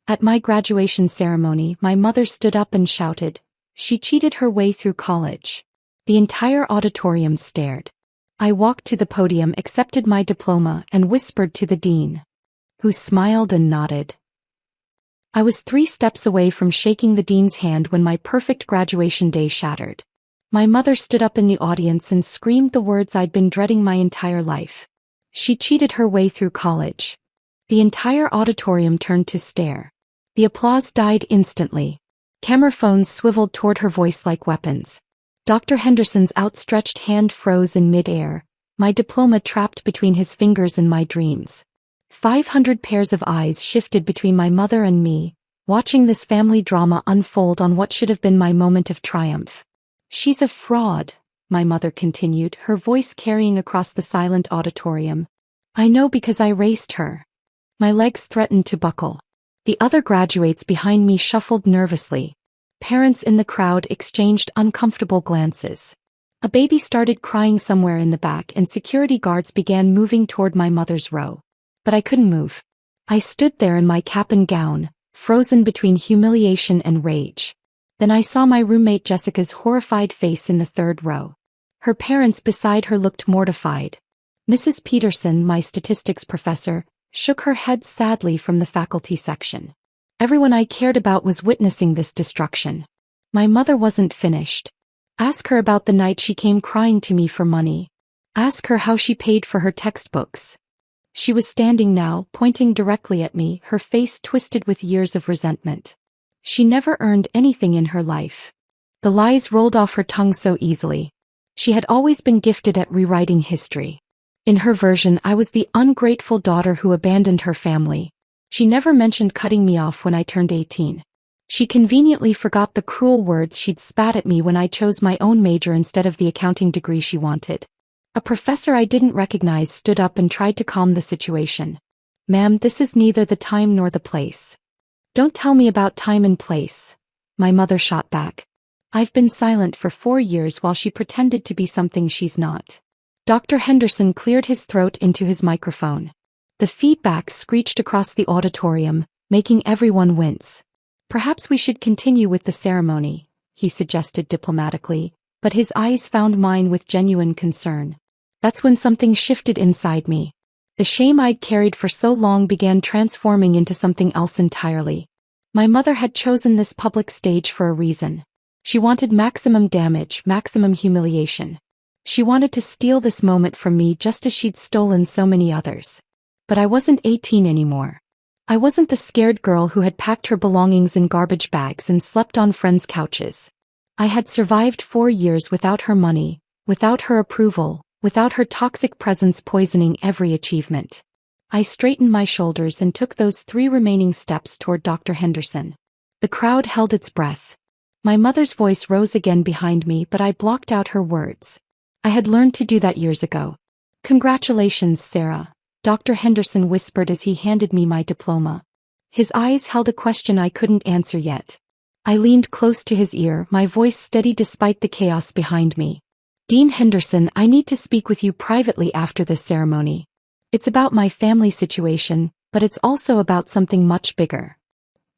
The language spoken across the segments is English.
At my graduation ceremony, my mother stood up and shouted, "She cheated her way through college." The entire auditorium stared. I walked to the podium, accepted my diploma, and whispered to the dean, who smiled and nodded. I was 3 steps away from shaking the dean's hand when my perfect graduation day shattered. My mother stood up in the audience and screamed the words I'd been dreading my entire life. She cheated her way through college. The entire auditorium turned to stare. The applause died instantly. Camera phones swiveled toward her voice like weapons. Dr. Henderson's outstretched hand froze in mid-air, my diploma trapped between his fingers and my dreams. 500 pairs of eyes shifted between my mother and me, watching this family drama unfold on what should have been my moment of triumph. "She's a fraud," my mother continued, her voice carrying across the silent auditorium. "I know because I raised her." My legs threatened to buckle. The other graduates behind me shuffled nervously. Parents in the crowd exchanged uncomfortable glances. A baby started crying somewhere in the back and security guards began moving toward my mother's row. But I couldn't move. I stood there in my cap and gown, frozen between humiliation and rage. Then I saw my roommate Jessica's horrified face in the 3rd row. Her parents beside her looked mortified. Mrs. Peterson, my statistics professor, shook her head sadly from the faculty section. Everyone I cared about was witnessing this destruction. My mother wasn't finished. Ask her about the night she came crying to me for money. Ask her how she paid for her textbooks. She was standing now, pointing directly at me, her face twisted with years of resentment. She never earned anything in her life. The lies rolled off her tongue so easily. She had always been gifted at rewriting history. In her version, I was the ungrateful daughter who abandoned her family. She never mentioned cutting me off when I turned 18. She conveniently forgot the cruel words she'd spat at me when I chose my own major instead of the accounting degree she wanted. A professor I didn't recognize stood up and tried to calm the situation. "Ma'am, this is neither the time nor the place." "Don't tell me about time and place," my mother shot back. "I've been silent for 4 years while she pretended to be something she's not." Dr. Henderson cleared his throat into his microphone. The feedback screeched across the auditorium, making everyone wince. "Perhaps we should continue with the ceremony," he suggested diplomatically, but his eyes found mine with genuine concern. That's when something shifted inside me. The shame I'd carried for so long began transforming into something else entirely. My mother had chosen this public stage for a reason. She wanted maximum damage, maximum humiliation. She wanted to steal this moment from me just as she'd stolen so many others. But I wasn't 18 anymore. I wasn't the scared girl who had packed her belongings in garbage bags and slept on friends' couches. I had survived 4 years without her money, without her approval, without her toxic presence poisoning every achievement. I straightened my shoulders and took those 3 remaining steps toward Dr. Henderson. The crowd held its breath. My mother's voice rose again behind me, but I blocked out her words. I had learned to do that years ago. "Congratulations, Sarah," Dr. Henderson whispered as he handed me my diploma. His eyes held a question I couldn't answer yet. I leaned close to his ear, my voice steady despite the chaos behind me. "Dean Henderson, I need to speak with you privately after this ceremony. It's about my family situation, but it's also about something much bigger."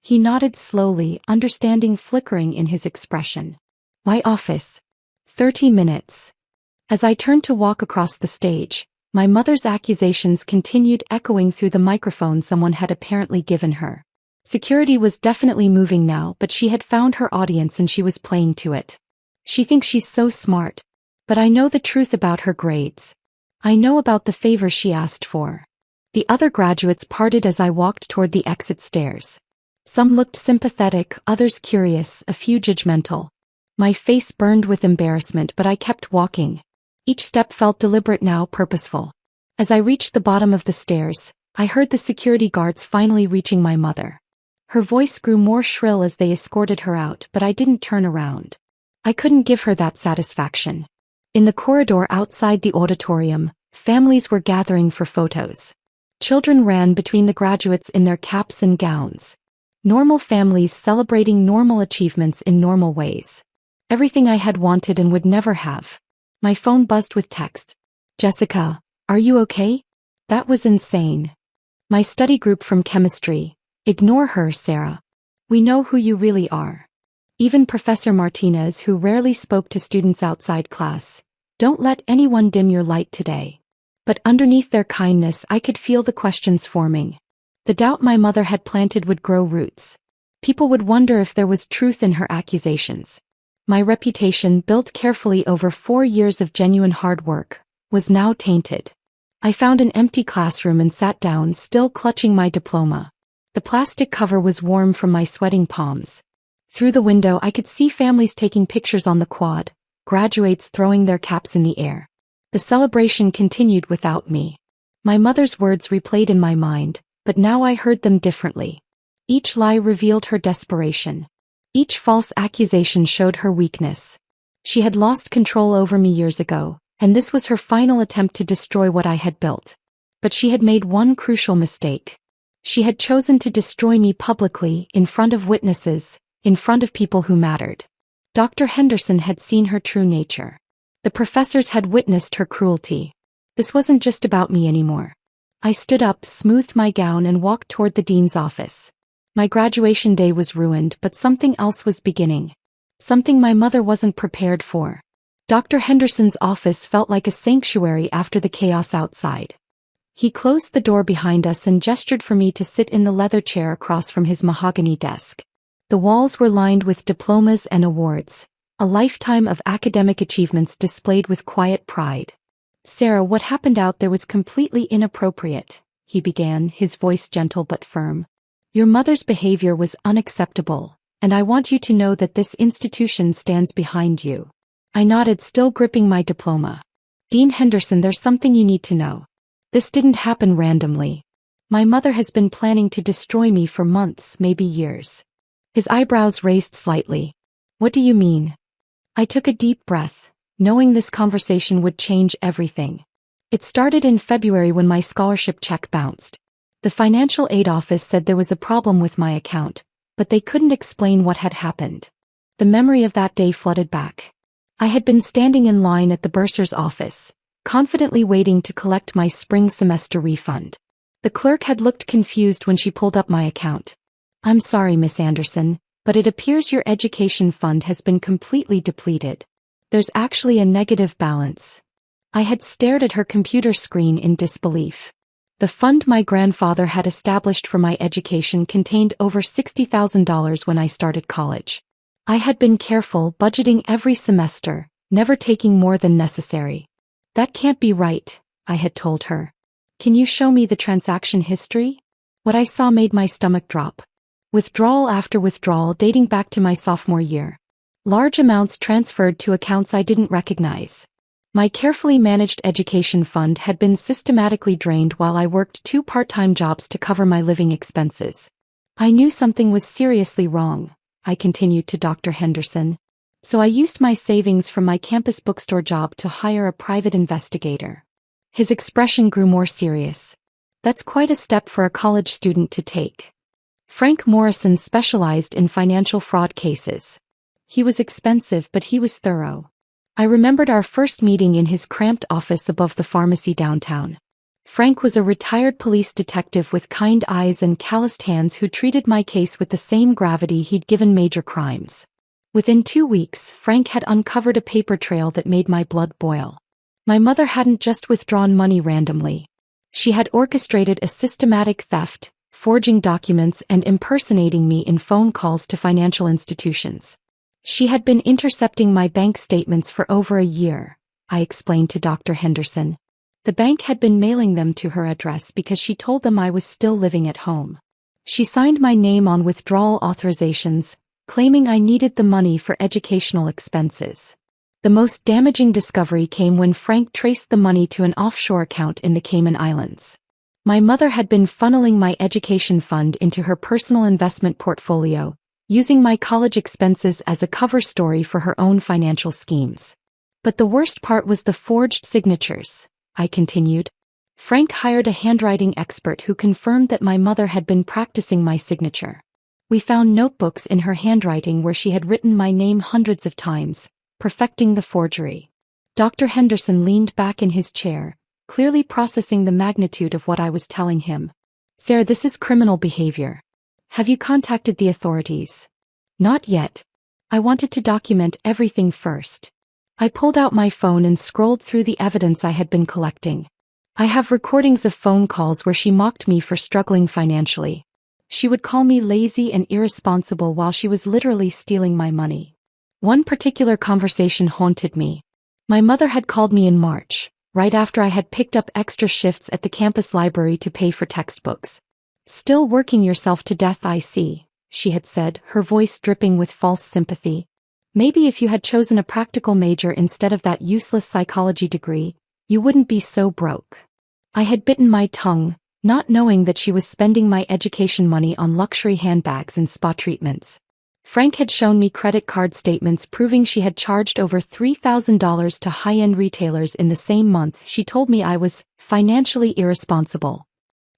He nodded slowly, understanding flickering in his expression. "My office. 30 minutes." As I turned to walk across the stage, my mother's accusations continued echoing through the microphone someone had apparently given her. Security was definitely moving now, but she had found her audience and she was playing to it. "She thinks she's so smart. But I know the truth about her grades. I know about the favor she asked for." The other graduates parted as I walked toward the exit stairs. Some looked sympathetic, others curious, a few judgmental. My face burned with embarrassment, but I kept walking. Each step felt deliberate now, purposeful. As I reached the bottom of the stairs, I heard the security guards finally reaching my mother. Her voice grew more shrill as they escorted her out, but I didn't turn around. I couldn't give her that satisfaction. In the corridor outside the auditorium, families were gathering for photos. Children ran between the graduates in their caps and gowns. Normal families celebrating normal achievements in normal ways. Everything I had wanted and would never have. My phone buzzed with text. "Jessica, are you okay?" That was insane. My study group from chemistry, Ignore her, Sarah. We know who you really are. Even Professor Martinez, who rarely spoke to students outside class, don't let anyone dim your light today. But underneath their kindness, I could feel the questions forming. The doubt my mother had planted would grow roots. People would wonder if there was truth in her accusations. My reputation, built carefully over 4 years of genuine hard work, was now tainted. I found an empty classroom and sat down, still clutching my diploma. The plastic cover was warm from my sweating palms. Through the window I could see families taking pictures on the quad, graduates throwing their caps in the air. The celebration continued without me. My mother's words replayed in my mind, but now I heard them differently. Each lie revealed her desperation. Each false accusation showed her weakness. She had lost control over me years ago, and this was her final attempt to destroy what I had built. But she had made one crucial mistake. She had chosen to destroy me publicly, in front of witnesses, in front of people who mattered. Dr. Henderson had seen her true nature. The professors had witnessed her cruelty. This wasn't just about me anymore. I stood up, smoothed my gown, and walked toward the dean's office. My graduation day was ruined, but something else was beginning. Something my mother wasn't prepared for. Dr. Henderson's office felt like a sanctuary after the chaos outside. He closed the door behind us and gestured for me to sit in the leather chair across from his mahogany desk. The walls were lined with diplomas and awards, a lifetime of academic achievements displayed with quiet pride. "Sarah, what happened out there was completely inappropriate," he began, his voice gentle but firm. "Your mother's behavior was unacceptable, and I want you to know that this institution stands behind you." I nodded, still gripping my diploma. "Dean Henderson, there's something you need to know. This didn't happen randomly. My mother has been planning to destroy me for months, maybe years." His eyebrows raised slightly. "What do you mean?" I took a deep breath, knowing this conversation would change everything. It started in February when my scholarship check bounced. The financial aid office said there was a problem with my account, but they couldn't explain what had happened. The memory of that day flooded back. I had been standing in line at the bursar's office, confidently waiting to collect my spring semester refund. The clerk had looked confused when she pulled up my account. "I'm sorry, Miss Anderson, but it appears your education fund has been completely depleted. There's actually a negative balance." I had stared at her computer screen in disbelief. The fund my grandfather had established for my education contained over $60,000 when I started college. I had been careful, budgeting every semester, never taking more than necessary. "That can't be right," I had told her. "Can you show me the transaction history?" What I saw made my stomach drop. Withdrawal after withdrawal dating back to my sophomore year. Large amounts transferred to accounts I didn't recognize. My carefully managed education fund had been systematically drained while I worked 2 part-time jobs to cover my living expenses. I knew something was seriously wrong, I continued to Dr. Henderson. So I used my savings from my campus bookstore job to hire a private investigator. His expression grew more serious. "That's quite a step for a college student to take." Frank Morrison specialized in financial fraud cases. He was expensive, but he was thorough. I remembered our first meeting in his cramped office above the pharmacy downtown. Frank was a retired police detective with kind eyes and calloused hands who treated my case with the same gravity he'd given major crimes. Within 2 weeks, Frank had uncovered a paper trail that made my blood boil. My mother hadn't just withdrawn money randomly. She had orchestrated a systematic theft, forging documents and impersonating me in phone calls to financial institutions. She had been intercepting my bank statements for over a year, I explained to Dr. Henderson. The bank had been mailing them to her address because she told them I was still living at home. She signed my name on withdrawal authorizations, claiming I needed the money for educational expenses. The most damaging discovery came when Frank traced the money to an offshore account in the Cayman Islands. My mother had been funneling my education fund into her personal investment portfolio, using my college expenses as a cover story for her own financial schemes. But the worst part was the forged signatures, I continued. Frank hired a handwriting expert who confirmed that my mother had been practicing my signature. We found notebooks in her handwriting where she had written my name hundreds of times, perfecting the forgery. Dr. Henderson leaned back in his chair, clearly processing the magnitude of what I was telling him. "Sarah, this is criminal behavior. Have you contacted the authorities? Not yet. I wanted to document everything first. I pulled out my phone and scrolled through the evidence I had been collecting. I have recordings of phone calls where she mocked me for struggling financially. She would call me lazy and irresponsible while she was literally stealing my money. One particular conversation haunted me. My mother had called me in March, right after I had picked up extra shifts at the campus library to pay for textbooks. "Still working yourself to death, I see," she had said, her voice dripping with false sympathy. "Maybe if you had chosen a practical major instead of that useless psychology degree, you wouldn't be so broke." I had bitten my tongue, not knowing that she was spending my education money on luxury handbags and spa treatments. Frank had shown me credit card statements proving she had charged over $3,000 to high-end retailers in the same month. She told me I was financially irresponsible.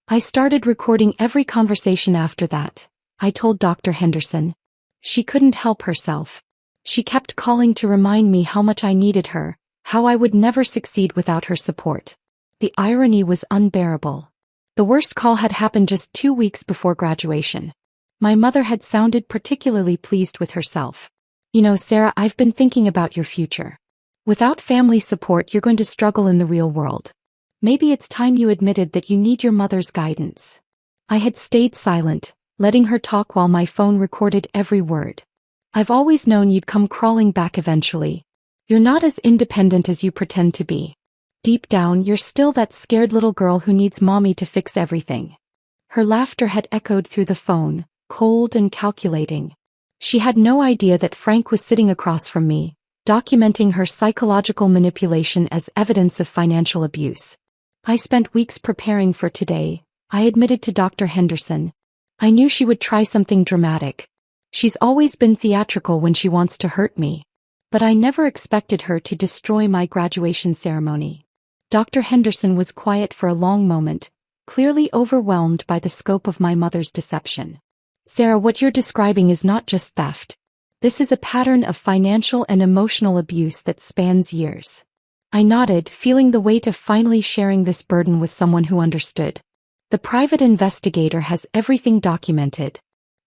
I started recording every conversation after that. I told Dr. Henderson. She couldn't help herself. She kept calling to remind me how much I needed her, how I would never succeed without her support. The irony was unbearable. The worst call had happened just 2 weeks before graduation. My mother had sounded particularly pleased with herself. "You know, Sarah, I've been thinking about your future. Without family support, you're going to struggle in the real world. Maybe it's time you admitted that you need your mother's guidance." I had stayed silent, letting her talk while my phone recorded every word. "I've always known you'd come crawling back eventually. You're not as independent as you pretend to be. Deep down, you're still that scared little girl who needs mommy to fix everything." Her laughter had echoed through the phone, cold and calculating. She had no idea that Frank was sitting across from me, documenting her psychological manipulation as evidence of financial abuse. I spent weeks preparing for today, I admitted to Dr. Henderson. I knew she would try something dramatic. She's always been theatrical when she wants to hurt me. But I never expected her to destroy my graduation ceremony. Dr. Henderson was quiet for a long moment, clearly overwhelmed by the scope of my mother's deception. "Sarah, what you're describing is not just theft. This is a pattern of financial and emotional abuse that spans years." I nodded, feeling the weight of finally sharing this burden with someone who understood. "The private investigator has everything documented.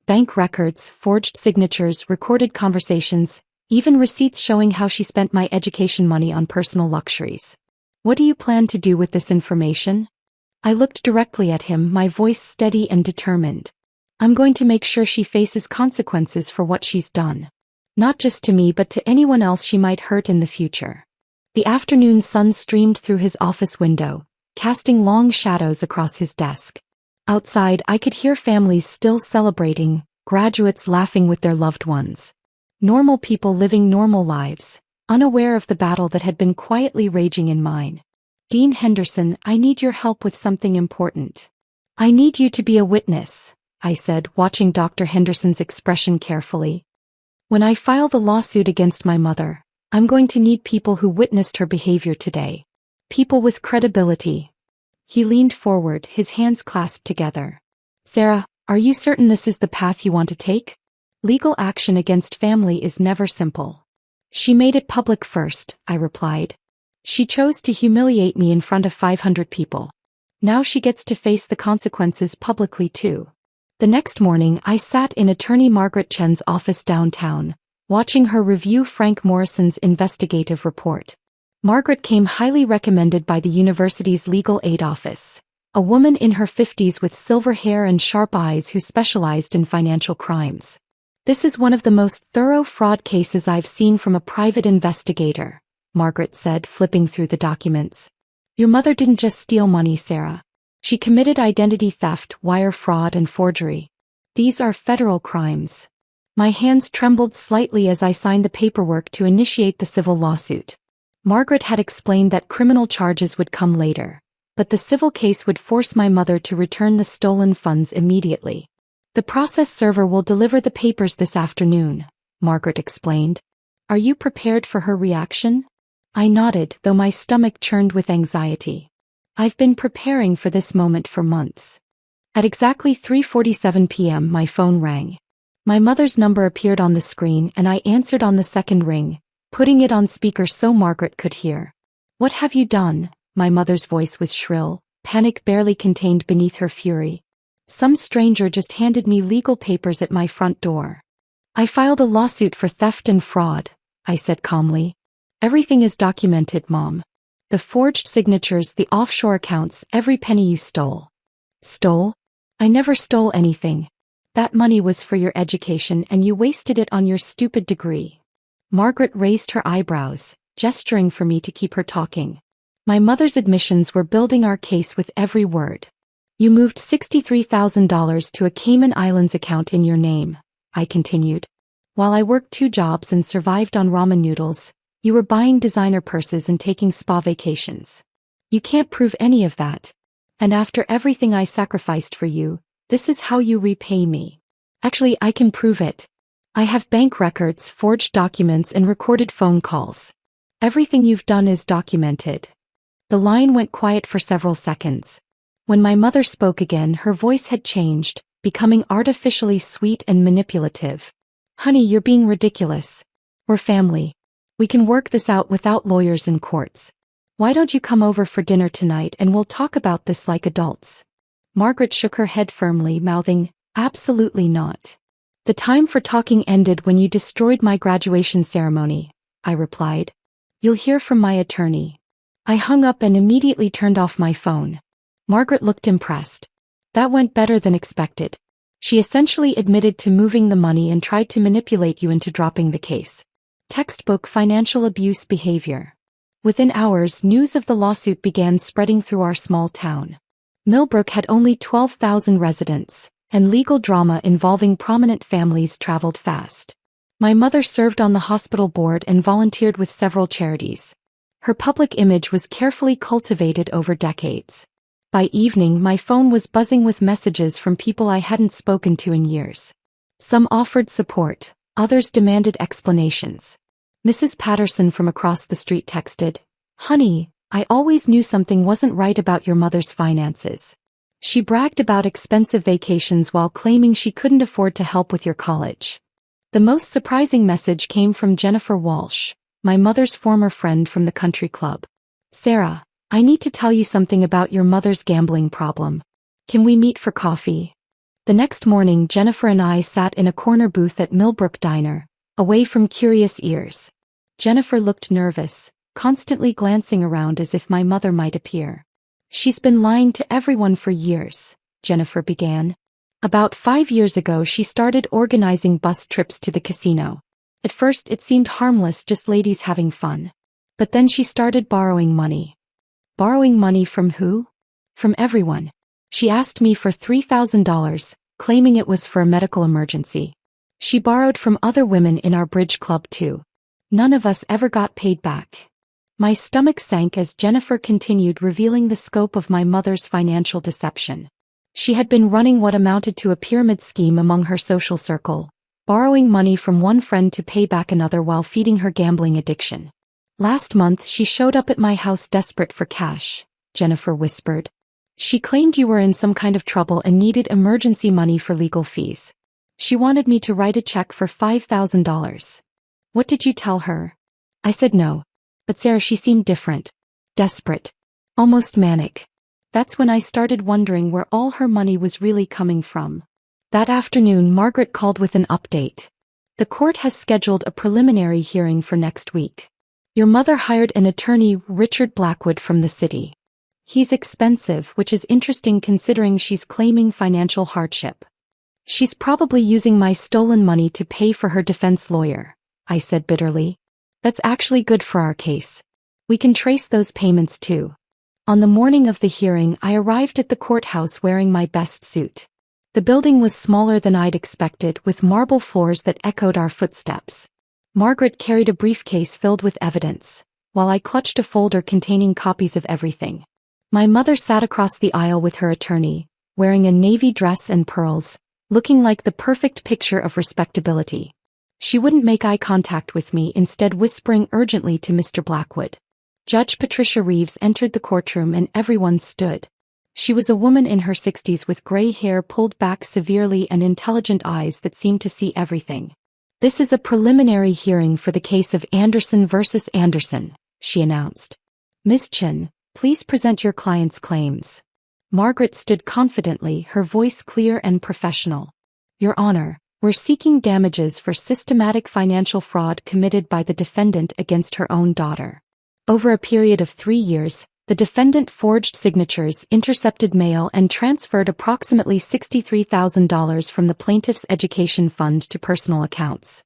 Bank records, forged signatures, recorded conversations, even receipts showing how she spent my education money on personal luxuries. What do you plan to do with this information?" I looked directly at him, my voice steady and determined. "I'm going to make sure she faces consequences for what she's done. Not just to me but to anyone else she might hurt in the future." The afternoon sun streamed through his office window, casting long shadows across his desk. Outside, I could hear families still celebrating, graduates laughing with their loved ones. Normal people living normal lives, unaware of the battle that had been quietly raging in mine. "Dean Henderson, I need your help with something important." "I need you to be a witness," I said, watching Dr. Henderson's expression carefully. "When I file the lawsuit against my mother, I'm going to need people who witnessed her behavior today. People with credibility." He leaned forward, his hands clasped together. "Sarah, are you certain this is the path you want to take? Legal action against family is never simple." "She made it public first," I replied. "She chose to humiliate me in front of 500 people. Now she gets to face the consequences publicly too." The next morning, I sat in attorney Margaret Chen's office downtown, watching her review Frank Morrison's investigative report. Margaret came highly recommended by the university's legal aid office, a woman in her 50s with silver hair and sharp eyes who specialized in financial crimes. "This is one of the most thorough fraud cases I've seen from a private investigator," Margaret said, flipping through the documents. "Your mother didn't just steal money, Sarah. She committed identity theft, wire fraud, and forgery. These are federal crimes." My hands trembled slightly as I signed the paperwork to initiate the civil lawsuit. Margaret had explained that criminal charges would come later, but the civil case would force my mother to return the stolen funds immediately. "The process server will deliver the papers this afternoon," Margaret explained. "Are you prepared for her reaction?" I nodded, though my stomach churned with anxiety. I've been preparing for this moment for months. At exactly 3:47 p.m. my phone rang. My mother's number appeared on the screen and I answered on the second ring, putting it on speaker so Margaret could hear. "What have you done?" My mother's voice was shrill, panic barely contained beneath her fury. Some stranger just handed me legal papers at my front door. I filed a lawsuit for theft and fraud, I said calmly. Everything is documented, Mom. The forged signatures, the offshore accounts, every penny you stole. Stole? I never stole anything. That money was for your education and you wasted it on your stupid degree. Margaret raised her eyebrows, gesturing for me to keep her talking. My mother's admissions were building our case with every word. You moved $63,000 to a Cayman Islands account in your name, I continued. While I worked 2 jobs and survived on ramen noodles, you were buying designer purses and taking spa vacations. You can't prove any of that. And after everything I sacrificed for you, this is how you repay me. Actually, I can prove it. I have bank records, forged documents, and recorded phone calls. Everything you've done is documented. The line went quiet for several seconds. When my mother spoke again, her voice had changed, becoming artificially sweet and manipulative. Honey, you're being ridiculous. We're family. We can work this out without lawyers and courts. Why don't you come over for dinner tonight and we'll talk about this like adults? Margaret shook her head firmly, mouthing, absolutely not. The time for talking ended when you destroyed my graduation ceremony, I replied. You'll hear from my attorney. I hung up and immediately turned off my phone. Margaret looked impressed. That went better than expected. She essentially admitted to moving the money and tried to manipulate you into dropping the case. Textbook financial abuse behavior. Within hours, news of the lawsuit began spreading through our small town. Millbrook had only 12,000 residents, and legal drama involving prominent families traveled fast. My mother served on the hospital board and volunteered with several charities. Her public image was carefully cultivated over decades. By evening, my phone was buzzing with messages from people I hadn't spoken to in years. Some offered support, others demanded explanations. Mrs. Patterson from across the street texted, "Honey, I always knew something wasn't right about your mother's finances. She bragged about expensive vacations while claiming she couldn't afford to help with your college." The most surprising message came from Jennifer Walsh, my mother's former friend from the country club. "Sarah, I need to tell you something about your mother's gambling problem. Can we meet for coffee?" The next morning, Jennifer and I sat in a corner booth at Millbrook Diner, away from curious ears. Jennifer looked nervous, constantly glancing around as if my mother might appear. "She's been lying to everyone for years," Jennifer began. "About 5 years ago she started organizing bus trips to the casino. At first it seemed harmless, just ladies having fun. But then she started borrowing money." "Borrowing money from who?" "From everyone. She asked me for $3,000, claiming it was for a medical emergency. She borrowed from other women in our bridge club too. None of us ever got paid back." My stomach sank as Jennifer continued, revealing the scope of my mother's financial deception. She had been running what amounted to a pyramid scheme among her social circle, borrowing money from one friend to pay back another while feeding her gambling addiction. "Last month she showed up at my house desperate for cash," Jennifer whispered. "She claimed you were in some kind of trouble and needed emergency money for legal fees. She wanted me to write a check for $5,000. What did you tell her?" I said no. But Sarah, she seemed different. Desperate. Almost manic. That's when I started wondering where all her money was really coming from. That afternoon, Margaret called with an update. "The court has scheduled a preliminary hearing for next week. Your mother hired an attorney, Richard Blackwood, from the city. He's expensive, which is interesting considering she's claiming financial hardship. She's probably using my stolen money to pay for her defense lawyer," I said bitterly. "That's actually good for our case. We can trace those payments too." On the morning of the hearing, I arrived at the courthouse wearing my best suit. The building was smaller than I'd expected, with marble floors that echoed our footsteps. Margaret carried a briefcase filled with evidence, while I clutched a folder containing copies of everything. My mother sat across the aisle with her attorney, wearing a navy dress and pearls, looking like the perfect picture of respectability. She wouldn't make eye contact with me, instead whispering urgently to Mr. Blackwood. Judge Patricia Reeves entered the courtroom and everyone stood. She was a woman in her 60s with gray hair pulled back severely and intelligent eyes that seemed to see everything. "This is a preliminary hearing for the case of Anderson versus Anderson," she announced. "Ms. Chen, please present your client's claims." Margaret stood confidently, her voice clear and professional. Your Honor, we're seeking damages for systematic financial fraud committed by the defendant against her own daughter. Over a period of 3 years, the defendant forged signatures, intercepted mail, and transferred approximately $63,000 from the plaintiff's education fund to personal accounts.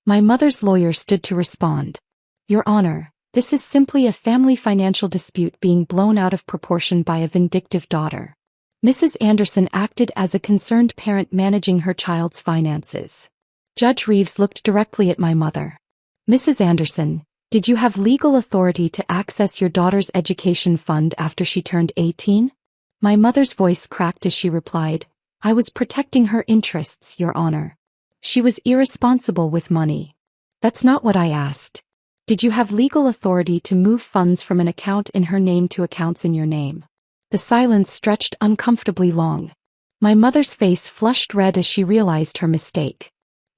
My mother's lawyer stood to respond. Your Honor, this is simply a family financial dispute being blown out of proportion by a vindictive daughter. Mrs. Anderson acted as a concerned parent managing her child's finances. Judge Reeves looked directly at my mother. Mrs. Anderson, did you have legal authority to access your daughter's education fund after she turned 18? My mother's voice cracked as she replied, I was protecting her interests, Your Honor. She was irresponsible with money. That's not what I asked. Did you have legal authority to move funds from an account in her name to accounts in your name? The silence stretched uncomfortably long. My mother's face flushed red as she realized her mistake.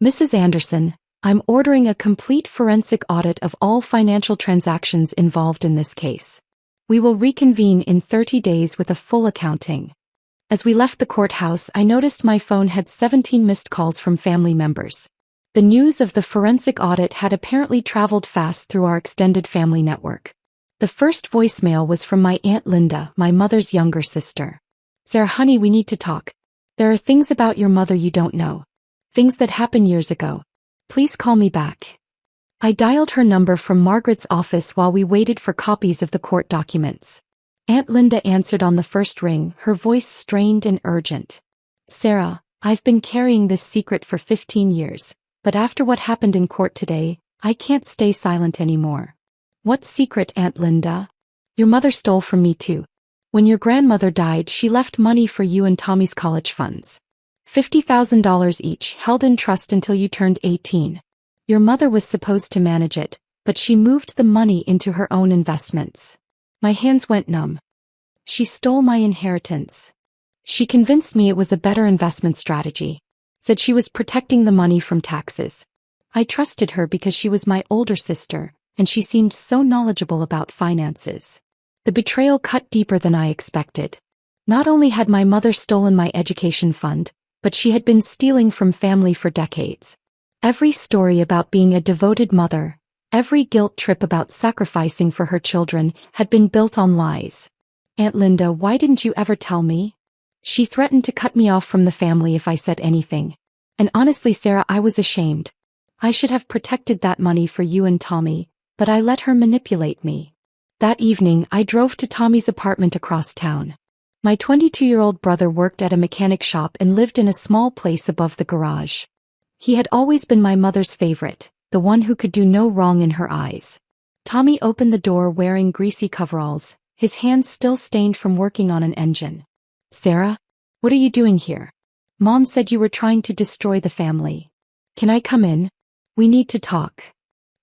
Mrs. Anderson, I'm ordering a complete forensic audit of all financial transactions involved in this case. We will reconvene in 30 days with a full accounting. As we left the courthouse, I noticed my phone had 17 missed calls from family members. The news of the forensic audit had apparently traveled fast through our extended family network. The first voicemail was from my Aunt Linda, my mother's younger sister. Sarah, honey, we need to talk. There are things about your mother you don't know. Things that happened years ago. Please call me back. I dialed her number from Margaret's office while we waited for copies of the court documents. Aunt Linda answered on the first ring, her voice strained and urgent. Sarah, I've been carrying this secret for 15 years. But after what happened in court today, I can't stay silent anymore. What secret, Aunt Linda? Your mother stole from me too. When your grandmother died, she left money for you and Tommy's college funds. $50,000 each, held in trust until you turned 18. Your mother was supposed to manage it, but she moved the money into her own investments. My hands went numb. She stole my inheritance. She convinced me it was a better investment strategy. Said she was protecting the money from taxes. I trusted her because she was my older sister, and she seemed so knowledgeable about finances. The betrayal cut deeper than I expected. Not only had my mother stolen my education fund, but she had been stealing from family for decades. Every story about being a devoted mother, every guilt trip about sacrificing for her children, had been built on lies. Aunt Linda, why didn't you ever tell me? She threatened to cut me off from the family if I said anything. And honestly, Sarah, I was ashamed. I should have protected that money for you and Tommy, but I let her manipulate me. That evening, I drove to Tommy's apartment across town. My 22-year-old brother worked at a mechanic shop and lived in a small place above the garage. He had always been my mother's favorite, the one who could do no wrong in her eyes. Tommy opened the door wearing greasy coveralls, his hands still stained from working on an engine. Sarah, what are you doing here? Mom said you were trying to destroy the family. Can I come in? We need to talk.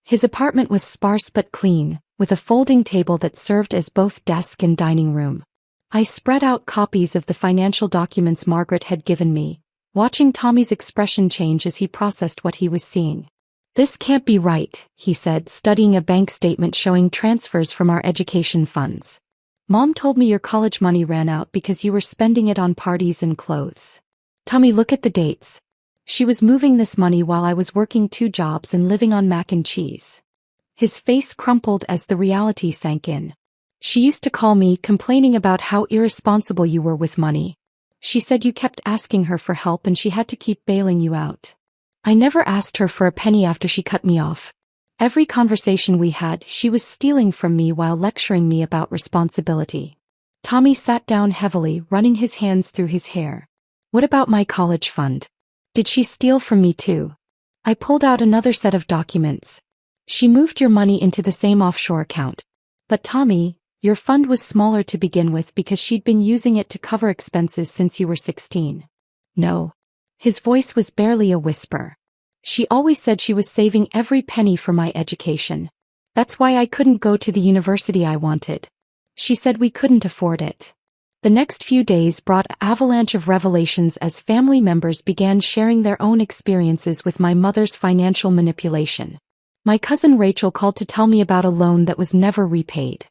His apartment was sparse but clean, with a folding table that served as both desk and dining room. I spread out copies of the financial documents Margaret had given me, watching Tommy's expression change as he processed what he was seeing. This can't be right, he said, studying a bank statement showing transfers from our education funds. Mom told me your college money ran out because you were spending it on parties and clothes. Tommy, look at the dates. She was moving this money while I was working 2 jobs and living on mac and cheese. His face crumpled as the reality sank in. She used to call me, complaining about how irresponsible you were with money. She said you kept asking her for help and she had to keep bailing you out. I never asked her for a penny after she cut me off. Every conversation we had, she was stealing from me while lecturing me about responsibility. Tommy sat down heavily, running his hands through his hair. What about my college fund? Did she steal from me too? I pulled out another set of documents. She moved your money into the same offshore account. But Tommy, your fund was smaller to begin with because she'd been using it to cover expenses since you were 16. No. His voice was barely a whisper. She always said she was saving every penny for my education. That's why I couldn't go to the university I wanted. She said we couldn't afford it. The next few days brought an avalanche of revelations as family members began sharing their own experiences with my mother's financial manipulation. My cousin Rachel called to tell me about a loan that was never repaid.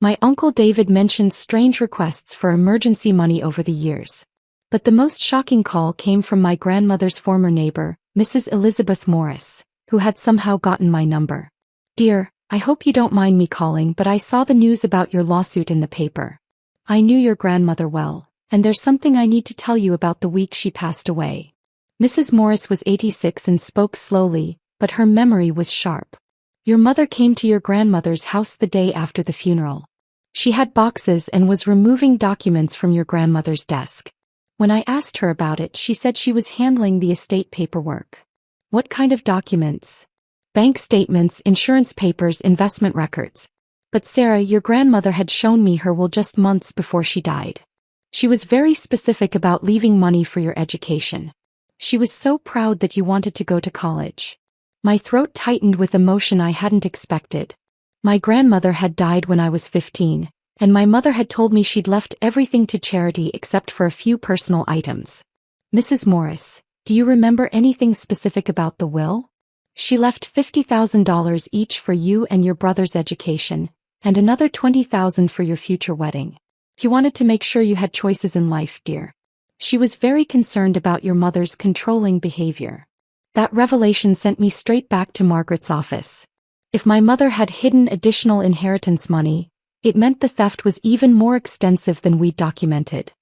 My Uncle David mentioned strange requests for emergency money over the years. But the most shocking call came from my grandmother's former neighbor, Mrs. Elizabeth Morris, who had somehow gotten my number. "Dear, I hope you don't mind me calling, but I saw the news about your lawsuit in the paper. I knew your grandmother well, and there's something I need to tell you about the week she passed away." Mrs. Morris was 86 and spoke slowly, but her memory was sharp. "Your mother came to your grandmother's house the day after the funeral. She had boxes and was removing documents from your grandmother's desk. When I asked her about it, she said she was handling the estate paperwork." "What kind of documents?" "Bank statements, insurance papers, investment records. But Sarah, your grandmother had shown me her will just months before she died. She was very specific about leaving money for your education. She was so proud that you wanted to go to college." My throat tightened with emotion I hadn't expected. My grandmother had died when I was 15, and my mother had told me she'd left everything to charity except for a few personal items. "Mrs. Morris, do you remember anything specific about the will?" "She left $50,000 each for you and your brother's education, and another $20,000 for your future wedding. He wanted to make sure you had choices in life, dear. She was very concerned about your mother's controlling behavior." That revelation sent me straight back to Margaret's office. If my mother had hidden additional inheritance money, it meant the theft was even more extensive than we'd documented.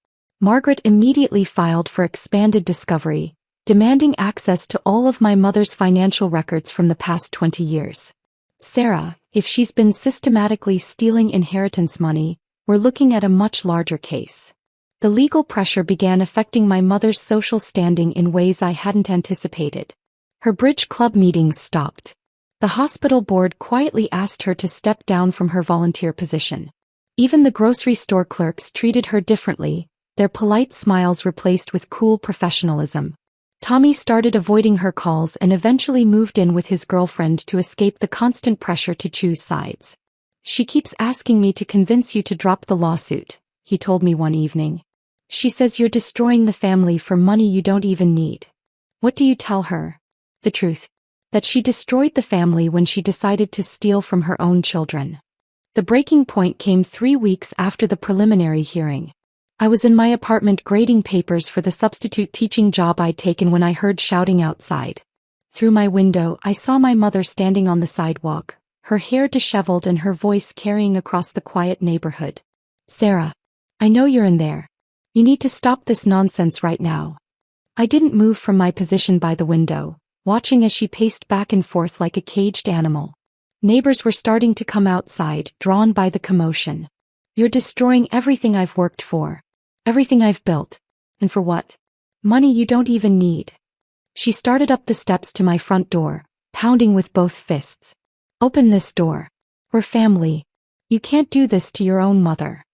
Margaret immediately filed for expanded discovery, demanding access to all of my mother's financial records from the past 20 years. "Sarah, if she's been systematically stealing inheritance money, we're looking at a much larger case." The legal pressure began affecting my mother's social standing in ways I hadn't anticipated. Her bridge club meetings stopped. The hospital board quietly asked her to step down from her volunteer position. Even the grocery store clerks treated her differently, their polite smiles replaced with cool professionalism. Tommy started avoiding her calls and eventually moved in with his girlfriend to escape the constant pressure to choose sides. "She keeps asking me to convince you to drop the lawsuit," he told me one evening. "She says you're destroying the family for money you don't even need." "What do you tell her?" "The truth. That she destroyed the family when she decided to steal from her own children." The breaking point came 3 weeks after the preliminary hearing. I was in my apartment grading papers for the substitute teaching job I'd taken when I heard shouting outside. Through my window, I saw my mother standing on the sidewalk, her hair disheveled and her voice carrying across the quiet neighborhood. "Sarah, I know you're in there. You need to stop this nonsense right now." I didn't move from my position by the window, watching as she paced back and forth like a caged animal. Neighbors were starting to come outside, drawn by the commotion. "You're destroying everything I've worked for. Everything I've built. And for what? Money you don't even need." She started up the steps to my front door, pounding with both fists. "Open this door. We're family. You can't do this to your own mother."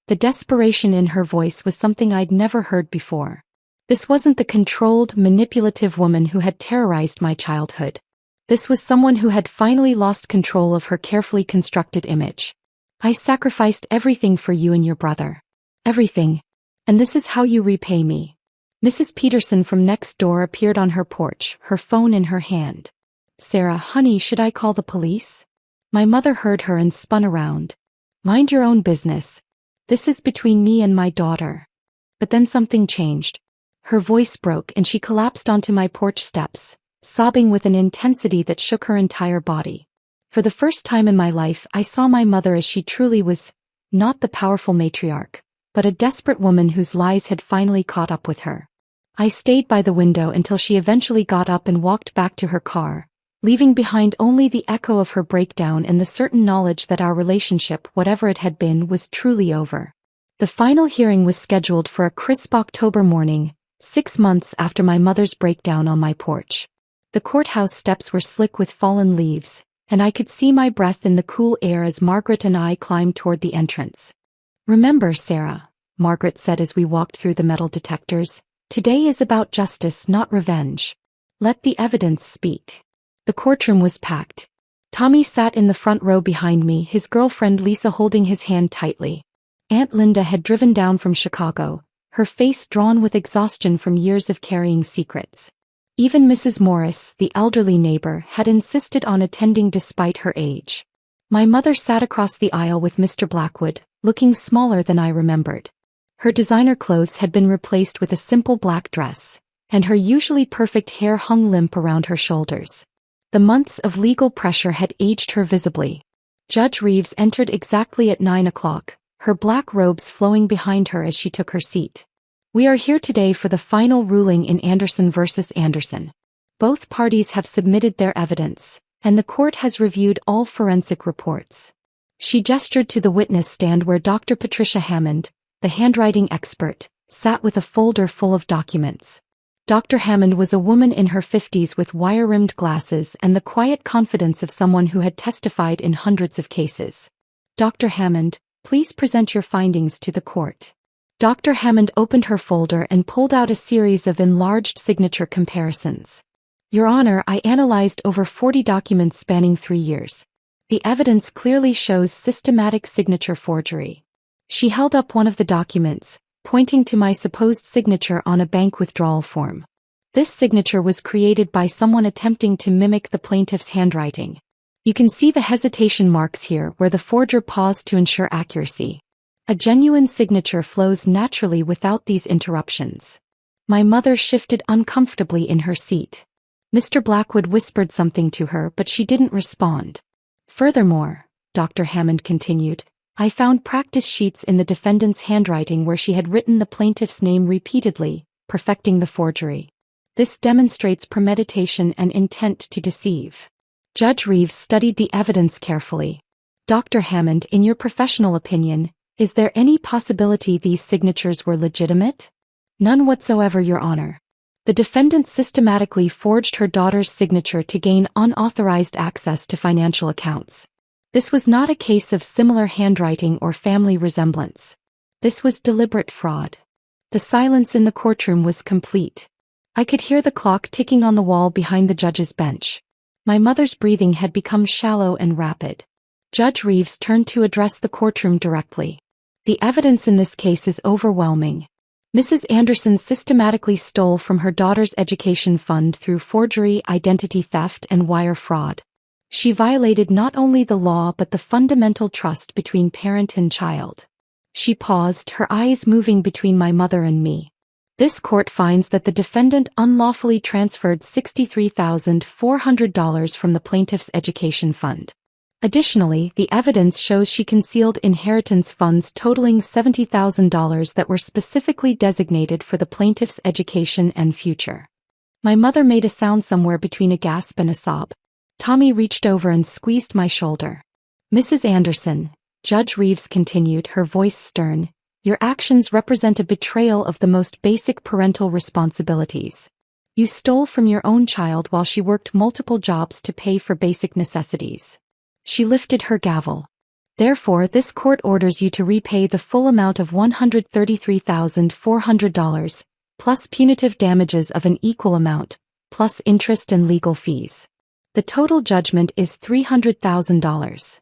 The desperation in her voice was something I'd never heard before. This wasn't the controlled, manipulative woman who had terrorized my childhood. This was someone who had finally lost control of her carefully constructed image. "I sacrificed everything for you and your brother. Everything. And this is how you repay me." Mrs. Peterson from next door appeared on her porch, her phone in her hand. "Sarah, honey, should I call the police?" My mother heard her and spun around. "Mind your own business. This is between me and my daughter." But then something changed. Her voice broke and she collapsed onto my porch steps, sobbing with an intensity that shook her entire body. For the first time in my life, I saw my mother as she truly was, not the powerful matriarch, but a desperate woman whose lies had finally caught up with her. I stayed by the window until she eventually got up and walked back to her car, leaving behind only the echo of her breakdown and the certain knowledge that our relationship, whatever it had been, was truly over. The final hearing was scheduled for a crisp October morning, 6 months after my mother's breakdown on my porch. The courthouse steps were slick with fallen leaves, and I could see my breath in the cool air as Margaret and I climbed toward the entrance. "Remember, Sarah," Margaret said as we walked through the metal detectors, "today is about justice, not revenge. Let the evidence speak." The courtroom was packed. Tommy sat in the front row behind me, his girlfriend Lisa holding his hand tightly. Aunt Linda had driven down from Chicago, her face drawn with exhaustion from years of carrying secrets. Even Mrs. Morris, the elderly neighbor, had insisted on attending despite her age. My mother sat across the aisle with Mr. Blackwood, looking smaller than I remembered. Her designer clothes had been replaced with a simple black dress, and her usually perfect hair hung limp around her shoulders. The months of legal pressure had aged her visibly. Judge Reeves entered exactly at 9 o'clock, her black robes flowing behind her as she took her seat. We are here today for the final ruling in Anderson versus Anderson. Both parties have submitted their evidence, and the court has reviewed all forensic reports. She gestured to the witness stand where Dr. Patricia Hammond, the handwriting expert, sat with a folder full of documents. Dr. Hammond was a woman in her 50s with wire-rimmed glasses and the quiet confidence of someone who had testified in hundreds of cases. Dr. Hammond, please present your findings to the court. Dr. Hammond opened her folder and pulled out a series of enlarged signature comparisons. Your Honor, I analyzed over 40 documents spanning 3 years. The evidence clearly shows systematic signature forgery. She held up one of the documents, pointing to my supposed signature on a bank withdrawal form. This signature was created by someone attempting to mimic the plaintiff's handwriting. You can see the hesitation marks here where the forger paused to ensure accuracy. A genuine signature flows naturally without these interruptions. My mother shifted uncomfortably in her seat. Mr. Blackwood whispered something to her, but she didn't respond. Furthermore, Dr. Hammond continued, I found practice sheets in the defendant's handwriting where she had written the plaintiff's name repeatedly, perfecting the forgery. This demonstrates premeditation and intent to deceive. Judge Reeves studied the evidence carefully. Dr. Hammond, in your professional opinion, is there any possibility these signatures were legitimate? None whatsoever, Your Honor. The defendant systematically forged her daughter's signature to gain unauthorized access to financial accounts. This was not a case of similar handwriting or family resemblance. This was deliberate fraud. The silence in the courtroom was complete. I could hear the clock ticking on the wall behind the judge's bench. My mother's breathing had become shallow and rapid. Judge Reeves turned to address the courtroom directly. The evidence in this case is overwhelming. Mrs. Anderson systematically stole from her daughter's education fund through forgery, identity theft, and wire fraud. She violated not only the law but the fundamental trust between parent and child. She paused, her eyes moving between my mother and me. This court finds that the defendant unlawfully transferred $63,400 from the plaintiff's education fund. Additionally, the evidence shows she concealed inheritance funds totaling $70,000 that were specifically designated for the plaintiff's education and future. My mother made a sound somewhere between a gasp and a sob. Tommy reached over and squeezed my shoulder. Mrs. Anderson, Judge Reeves continued, her voice stern, your actions represent a betrayal of the most basic parental responsibilities. You stole from your own child while she worked multiple jobs to pay for basic necessities. She lifted her gavel. Therefore, this court orders you to repay the full amount of $133,400, plus punitive damages of an equal amount, plus interest and legal fees. The total judgment is $300,000.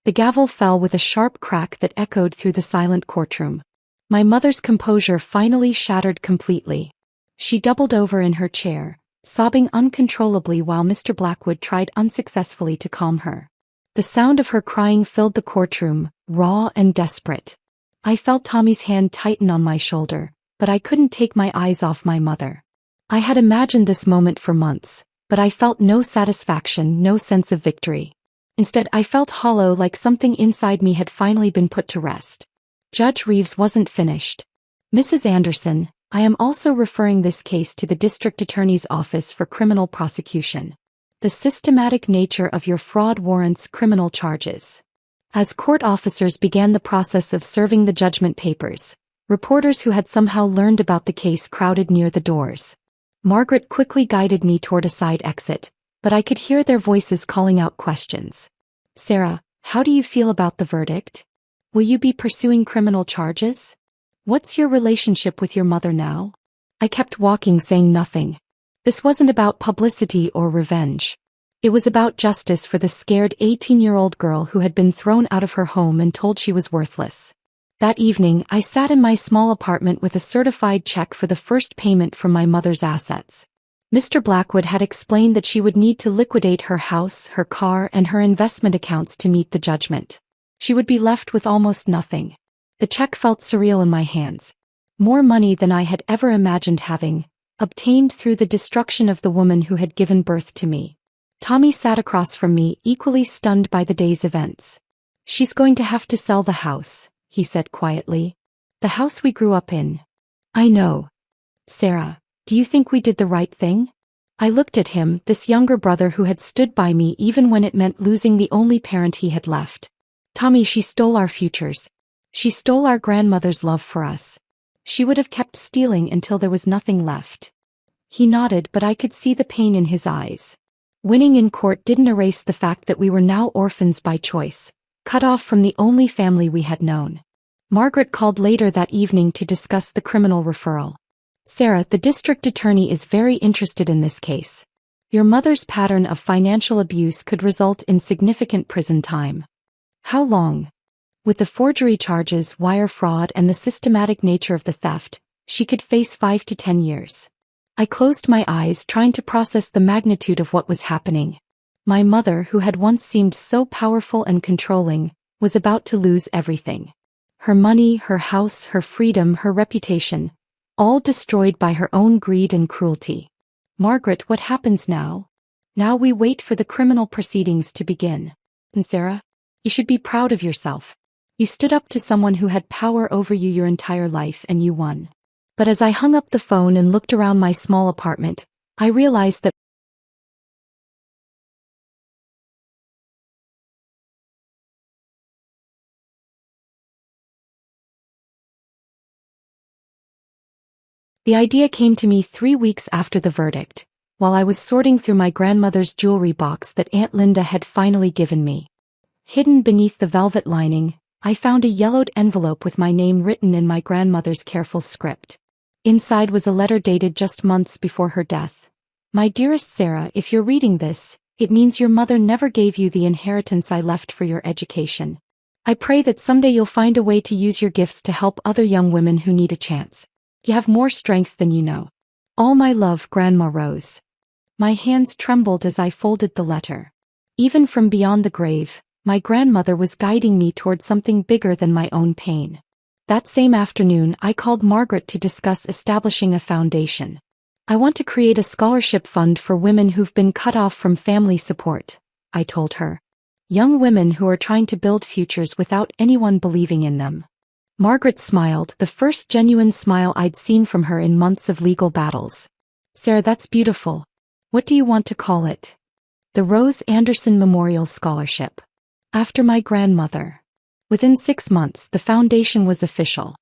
The gavel fell with a sharp crack that echoed through the silent courtroom. My mother's composure finally shattered completely. She doubled over in her chair, sobbing uncontrollably while Mr. Blackwood tried unsuccessfully to calm her. The sound of her crying filled the courtroom, raw and desperate. I felt Tommy's hand tighten on my shoulder, but I couldn't take my eyes off my mother. I had imagined this moment for months, but I felt no satisfaction, no sense of victory. Instead, I felt hollow, like something inside me had finally been put to rest. Judge Reeves wasn't finished. Mrs. Anderson, I am also referring this case to the District Attorney's Office for criminal prosecution. The systematic nature of your fraud warrants criminal charges. As court officers began the process of serving the judgment papers, reporters who had somehow learned about the case crowded near the doors. Margaret quickly guided me toward a side exit, but I could hear their voices calling out questions. Sarah, how do you feel about the verdict? Will you be pursuing criminal charges? What's your relationship with your mother now? I kept walking, saying nothing. This wasn't about publicity or revenge. It was about justice for the scared 18-year-old girl who had been thrown out of her home and told she was worthless. That evening, I sat in my small apartment with a certified check for the first payment from my mother's assets. Mr. Blackwood had explained that she would need to liquidate her house, her car, and her investment accounts to meet the judgment. She would be left with almost nothing. The check felt surreal in my hands. More money than I had ever imagined having, obtained through the destruction of the woman who had given birth to me. Tommy sat across from me, equally stunned by the day's events. "She's going to have to sell the house," he said quietly. "The house we grew up in." "I know. Sarah, do you think we did the right thing?" I looked at him, this younger brother who had stood by me even when it meant losing the only parent he had left. "Tommy, she stole our futures. She stole our grandmother's love for us. She would have kept stealing until there was nothing left." He nodded, but I could see the pain in his eyes. Winning in court didn't erase the fact that we were now orphans by choice, cut off from the only family we had known. Margaret called later that evening to discuss the criminal referral. "Sarah, the district attorney is very interested in this case. Your mother's pattern of financial abuse could result in significant prison time." "How long?" "With the forgery charges, wire fraud, and the systematic nature of the theft, she could face 5 to 10 years. I closed my eyes, trying to process the magnitude of what was happening. My mother, who had once seemed so powerful and controlling, was about to lose everything. Her money, her house, her freedom, her reputation, all destroyed by her own greed and cruelty. "Margaret, what happens now?" "Now we wait for the criminal proceedings to begin. And Sarah, you should be proud of yourself. You stood up to someone who had power over you your entire life, and you won." But as I hung up the phone and looked around my small apartment, I realized that the idea came to me 3 weeks after the verdict, while I was sorting through my grandmother's jewelry box that Aunt Linda had finally given me. Hidden beneath the velvet lining, I found a yellowed envelope with my name written in my grandmother's careful script. Inside was a letter dated just months before her death. "My dearest Sarah, if you're reading this, it means your mother never gave you the inheritance I left for your education. I pray that someday you'll find a way to use your gifts to help other young women who need a chance. You have more strength than you know. All my love, Grandma Rose." My hands trembled as I folded the letter. Even from beyond the grave, my grandmother was guiding me toward something bigger than my own pain. That same afternoon, I called Margaret to discuss establishing a foundation. "I want to create a scholarship fund for women who've been cut off from family support," I told her. "Young women who are trying to build futures without anyone believing in them." Margaret smiled, the first genuine smile I'd seen from her in months of legal battles. "Sarah, that's beautiful. What do you want to call it?" "The Rose Anderson Memorial Scholarship. After my grandmother." Within 6 months, the foundation was official.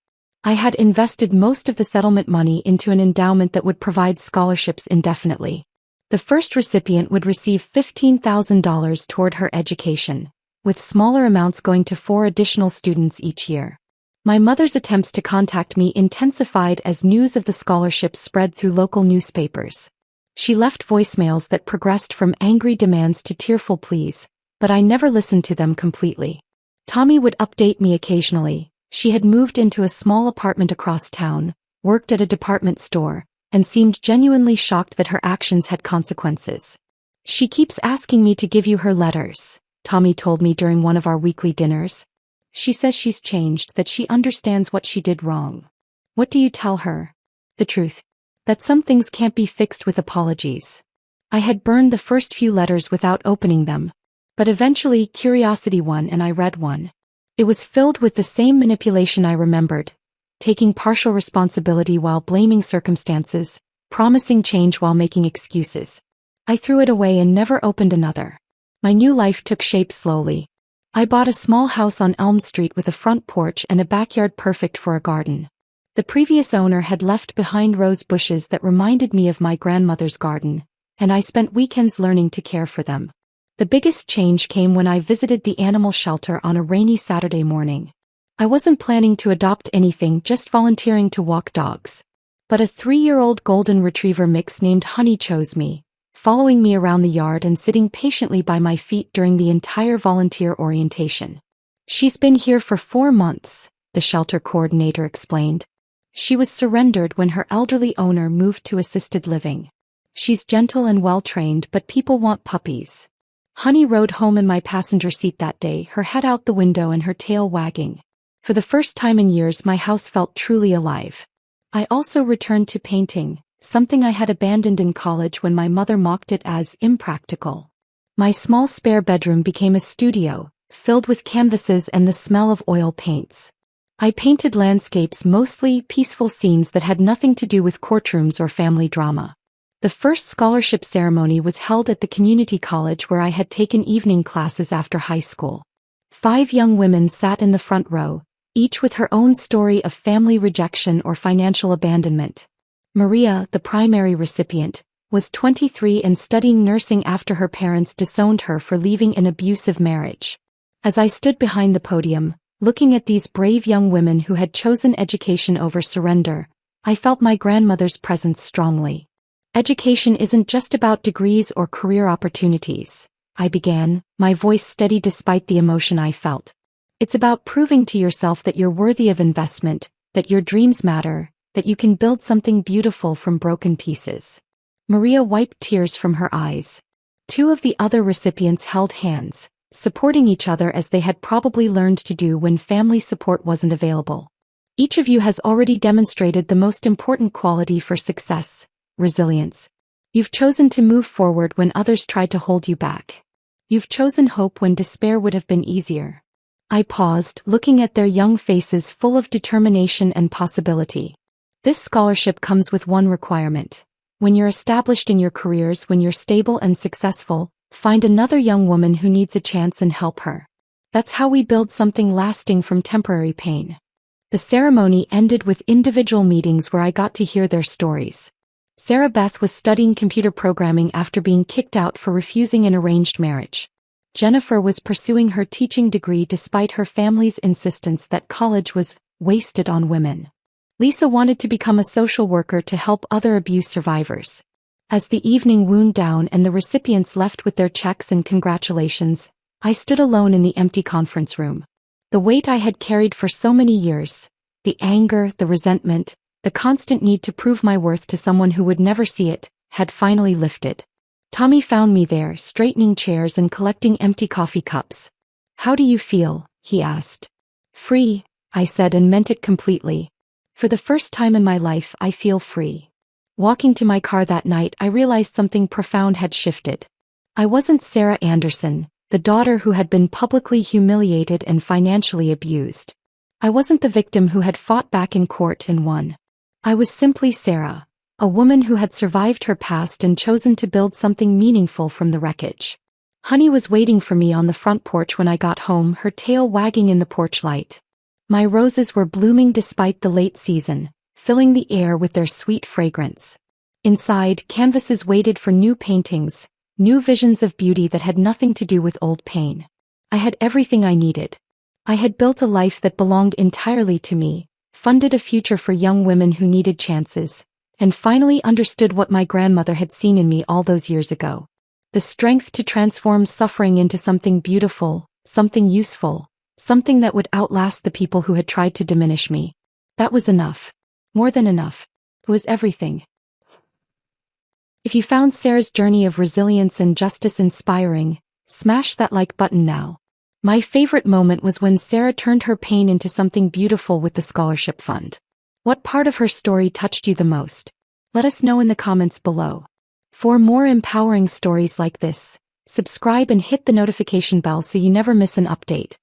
I had invested most of the settlement money into an endowment that would provide scholarships indefinitely. The first recipient would receive $15,000 toward her education, with smaller amounts going to 4 additional students each year. My mother's attempts to contact me intensified as news of the scholarship spread through local newspapers. She left voicemails that progressed from angry demands to tearful pleas, but I never listened to them completely. Tommy would update me occasionally. She had moved into a small apartment across town, worked at a department store, and seemed genuinely shocked that her actions had consequences. "She keeps asking me to give you her letters," Tommy told me during one of our weekly dinners. "She says she's changed, that she understands what she did wrong." "What do you tell her?" "The truth. That some things can't be fixed with apologies." I had burned the first few letters without opening them. But eventually curiosity won and I read one. It was filled with the same manipulation I remembered, taking partial responsibility while blaming circumstances, promising change while making excuses. I threw it away and never opened another. My new life took shape slowly. I bought a small house on Elm Street with a front porch and a backyard perfect for a garden. The previous owner had left behind rose bushes that reminded me of my grandmother's garden, and I spent weekends learning to care for them. The biggest change came when I visited the animal shelter on a rainy Saturday morning. I wasn't planning to adopt anything, just volunteering to walk dogs. But a 3-year-old golden retriever mix named Honey chose me, following me around the yard and sitting patiently by my feet during the entire volunteer orientation. "She's been here for 4 months, the shelter coordinator explained. "She was surrendered when her elderly owner moved to assisted living. She's gentle and well-trained, but people want puppies. Honey rode home in my passenger seat that day, her head out the window and her tail wagging. For the first time in years, my house felt truly alive. I also returned to painting, something I had abandoned in college when my mother mocked it as impractical. My small spare bedroom became a studio, filled with canvases and the smell of oil paints. I painted landscapes, mostly peaceful scenes that had nothing to do with courtrooms or family drama. The first scholarship ceremony was held at the community college where I had taken evening classes after high school. 5 young women sat in the front row, each with her own story of family rejection or financial abandonment. Maria, the primary recipient, was 23 and studying nursing after her parents disowned her for leaving an abusive marriage. As I stood behind the podium, looking at these brave young women who had chosen education over surrender, I felt my grandmother's presence strongly. Education isn't just about degrees or career opportunities, I began, my voice steady despite the emotion I felt. It's about proving to yourself that you're worthy of investment, that your dreams matter, that you can build something beautiful from broken pieces. Maria wiped tears from her eyes. 2 of the other recipients held hands, supporting each other as they had probably learned to do when family support wasn't available. Each of you has already demonstrated the most important quality for success: resilience. You've chosen to move forward when others tried to hold you back. You've chosen hope when despair would have been easier. I paused, looking at their young faces full of determination and possibility. This scholarship comes with one requirement. When you're established in your careers, when you're stable and successful, find another young woman who needs a chance and help her. That's how we build something lasting from temporary pain. The ceremony ended with individual meetings where I got to hear their stories. Sarah Beth was studying computer programming after being kicked out for refusing an arranged marriage. Jennifer was pursuing her teaching degree despite her family's insistence that college was wasted on women. Lisa wanted to become a social worker to help other abuse survivors. As the evening wound down and the recipients left with their checks and congratulations, I stood alone in the empty conference room. The weight I had carried for so many years, the anger, the resentment, the constant need to prove my worth to someone who would never see it, had finally lifted. Tommy found me there, straightening chairs and collecting empty coffee cups. "How do you feel?" he asked. "Free," I said, and meant it completely. For the first time in my life, I feel free. Walking to my car that night, I realized something profound had shifted. I wasn't Sarah Anderson, the daughter who had been publicly humiliated and financially abused. I wasn't the victim who had fought back in court and won. I was simply Sarah, a woman who had survived her past and chosen to build something meaningful from the wreckage. Honey was waiting for me on the front porch when I got home, her tail wagging in the porch light. My roses were blooming despite the late season, filling the air with their sweet fragrance. Inside, canvases waited for new paintings, new visions of beauty that had nothing to do with old pain. I had everything I needed. I had built a life that belonged entirely to me, funded a future for young women who needed chances, and finally understood what my grandmother had seen in me all those years ago. The strength to transform suffering into something beautiful, something useful, something that would outlast the people who had tried to diminish me. That was enough. More than enough. It was everything. If you found Sarah's journey of resilience and justice inspiring, smash that like button now. My favorite moment was when Sarah turned her pain into something beautiful with the scholarship fund. What part of her story touched you the most? Let us know in the comments below. For more empowering stories like this, subscribe and hit the notification bell so you never miss an update.